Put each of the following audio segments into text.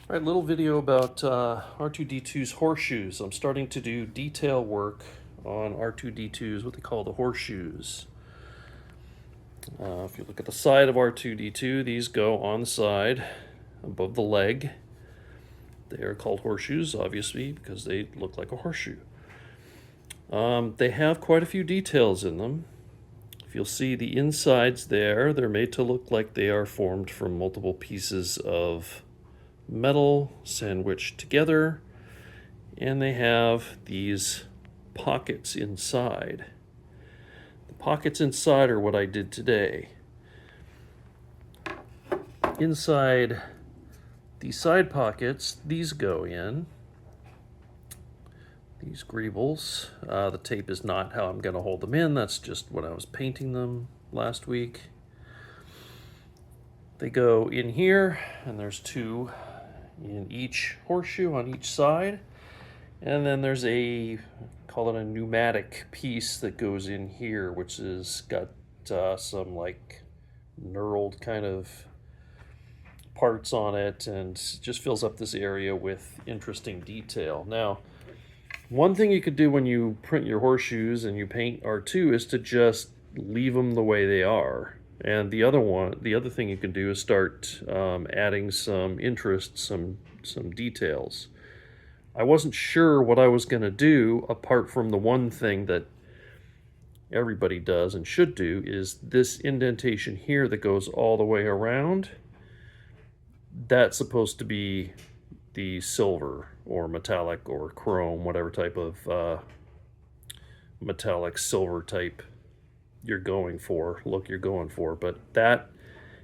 All right, little video about R2D2's horseshoes. I'm starting to do detail work on R2D2's, what they call the horseshoes. If you look at the side of R2D2, these go on the side above the leg. They are called horseshoes, obviously, because they look like a horseshoe. They have quite a few details in them. If you'll see the insides there, they're made to look like they are formed from multiple pieces of metal sandwiched together, and they have these pockets inside. The pockets inside are what I did today. Inside these side pockets, these go in. These greebles. The tape is not how I'm going to hold them in. That's just when I was painting them last week. They go in here, and there's two in each horseshoe on each side. And then there's call it a pneumatic piece that goes in here, which has got some like knurled kind of parts on it, and just fills up this area with interesting detail. Now, one thing you could do when you print your horseshoes and you paint R2 is to just leave them the way they are. And the other thing you can do is start adding some interest, some details. I wasn't sure what I was going to do, apart from the one thing that everybody does and should do, is this indentation here that goes all the way around. That's supposed to be the silver or metallic or chrome, whatever type of metallic silver type you're going for, but that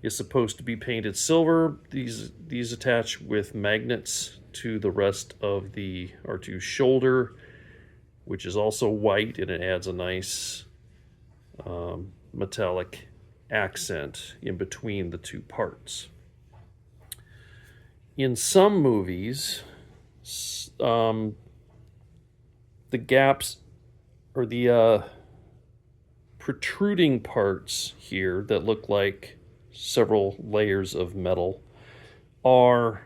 is supposed to be painted silver. These attach with magnets to the rest of the R2 shoulder, which is also white, and it adds a nice metallic accent in between the two parts. In some movies, the gaps or the protruding parts here that look like several layers of metal are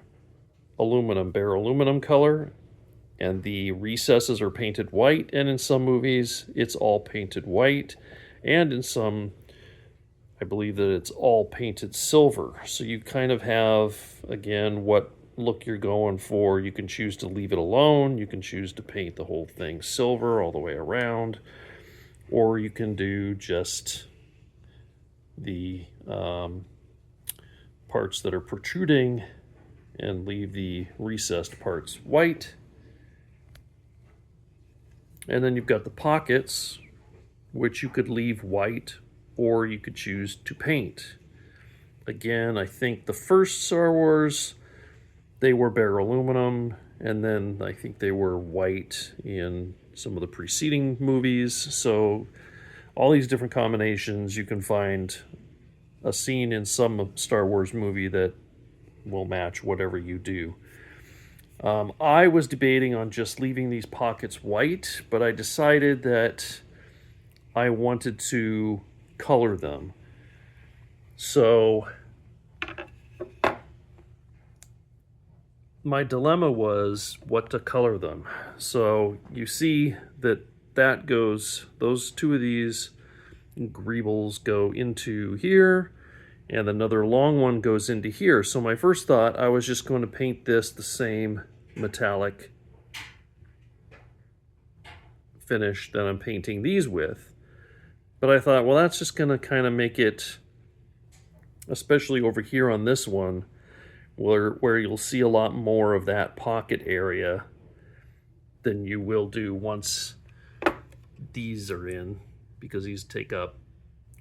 bare aluminum color, and the recesses are painted white, and in some movies it's all painted white, and in some I believe that it's all painted silver. So you kind of have, again, what look you're going for. You can choose to leave it alone, you can choose to paint the whole thing silver all the way around, or you can do just the parts that are protruding and leave the recessed parts white. And then you've got the pockets, which you could leave white, or you could choose to paint. Again, I think the first Star Wars, they were bare aluminum, and then I think they were white in some of the preceding movies. So all these different combinations, you can find a scene in some Star Wars movie that will match whatever you do. I was debating on just leaving these pockets white, but I decided that I wanted to color them. So my dilemma was what to color them. So you see that goes, those two of these greebles go into here, and another long one goes into here. So my first thought, I was just going to paint this the same metallic finish that I'm painting these with. But I thought, well, that's just going to kind of make it, especially over here on this one, where you'll see a lot more of that pocket area than you will do once these are in, because these take up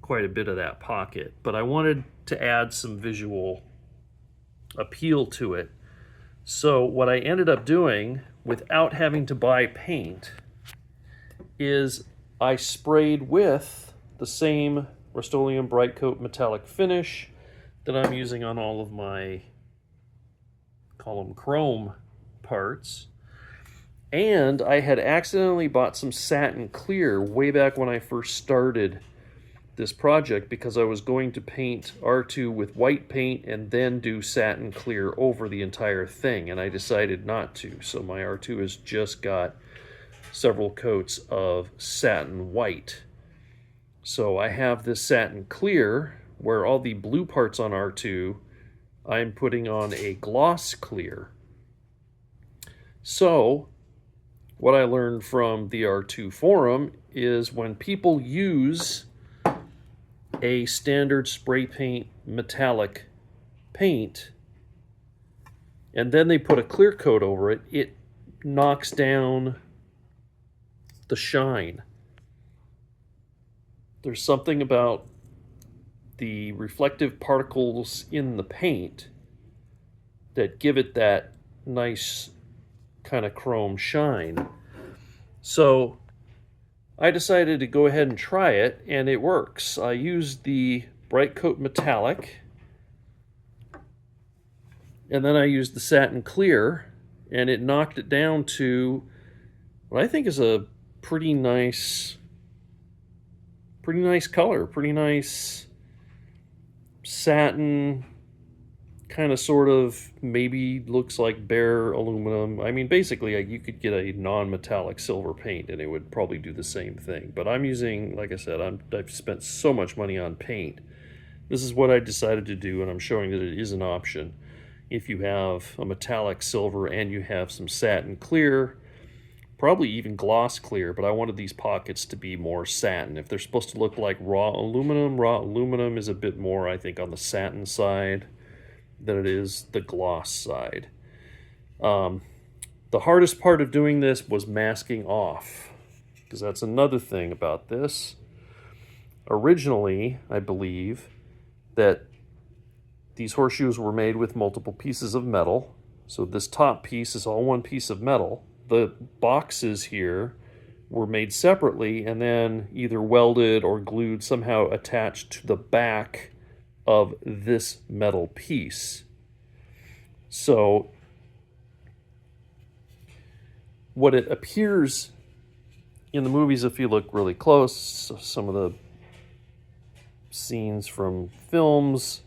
quite a bit of that pocket. But I wanted to add some visual appeal to it. So what I ended up doing, without having to buy paint, is I sprayed with the same Rust-Oleum Bright Coat metallic finish that I'm using on all of my, call them chrome parts. And I had accidentally bought some satin clear way back when I first started this project because I was going to paint R2 with white paint and then do satin clear over the entire thing, and I decided not to. So my R2 has just got several coats of satin white. So I have this satin clear where all the blue parts on R2 I'm putting on a gloss clear. So what I learned from the R2 forum is when people use a standard spray paint metallic paint and then they put a clear coat over it, it knocks down the shine. There's something about the reflective particles in the paint that give it that nice kind of chrome shine. So I decided to go ahead and try it, and it works. I used the Bright Coat Metallic, and then I used the Satin Clear, and it knocked it down to what I think is a pretty nice color, pretty nice satin, kind of sort of maybe looks like bare aluminum. I mean, basically you could get a non-metallic silver paint and it would probably do the same thing. But I'm using, like I said, I've spent so much money on paint. This is what I decided to do, and I'm showing that it is an option. If you have a metallic silver and you have some satin clear, probably even gloss clear, but I wanted these pockets to be more satin. If they're supposed to look like raw aluminum is a bit more, I think, on the satin side than it is the gloss side. The hardest part of doing this was masking off, because that's another thing about this. Originally, I believe that these horseshoes were made with multiple pieces of metal. So this top piece is all one piece of metal. The boxes here were made separately and then either welded or glued, somehow attached to the back of this metal piece. So what it appears in the movies, if you look really close, some of the scenes from films,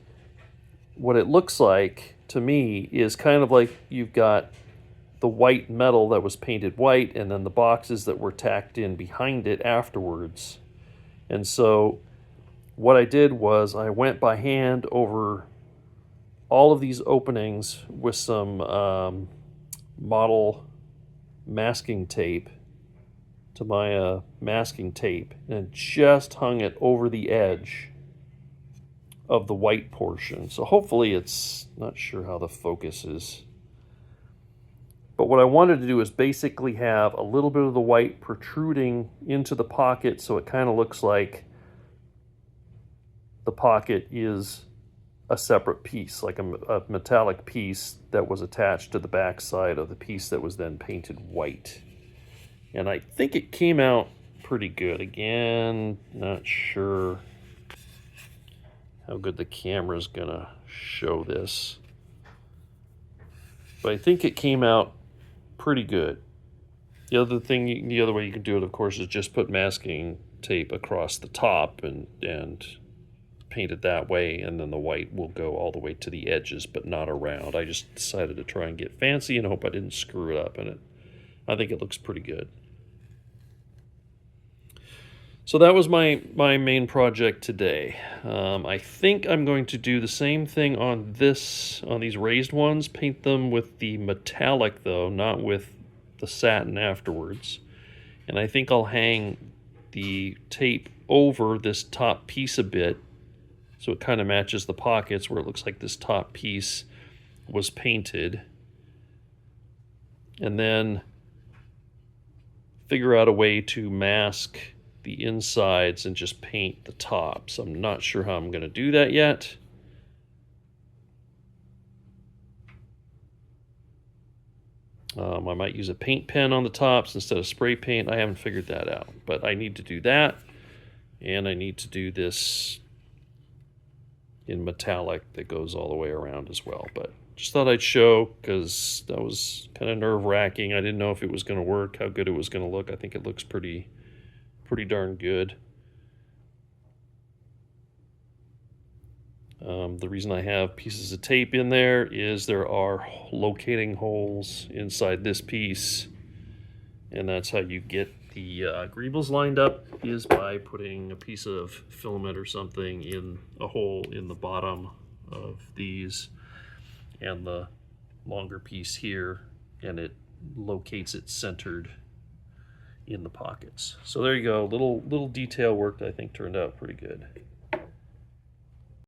what it looks like to me is kind of like you've got the white metal that was painted white and then the boxes that were tacked in behind it afterwards. And so what I did was I went by hand over all of these openings with some model masking tape, Tamiya masking tape, and just hung it over the edge of the white portion. So hopefully it's, not sure how the focus is, but what I wanted to do is basically have a little bit of the white protruding into the pocket so it kind of looks like the pocket is a separate piece, like a metallic piece that was attached to the back side of the piece that was then painted white. And I think it came out pretty good. Again, not sure how good the camera's gonna show this, but I think it came out pretty good. The other way you can do it, of course, is just put masking tape across the top and paint it that way, and then the white will go all the way to the edges, but not around. I just decided to try and get fancy and hope I didn't screw it up, and I think it looks pretty good. So that was my main project today. I think I'm going to do the same thing on these raised ones, paint them with the metallic though, not with the satin afterwards. And I think I'll hang the tape over this top piece a bit so it kind of matches the pockets where it looks like this top piece was painted. And then figure out a way to mask the insides and just paint the tops. I'm not sure how I'm going to do that yet. I might use a paint pen on the tops instead of spray paint. I haven't figured that out, but I need to do that, and I need to do this in metallic that goes all the way around as well. But just thought I'd show, because that was kind of nerve-wracking. I didn't know if it was going to work, how good it was going to look. I think it looks pretty darn good. The reason I have pieces of tape in there is there are locating holes inside this piece, and that's how you get the greebles lined up, is by putting a piece of filament or something in a hole in the bottom of these and the longer piece here, and it locates it centered in the pockets. So there you go, little detail work that I think turned out pretty good.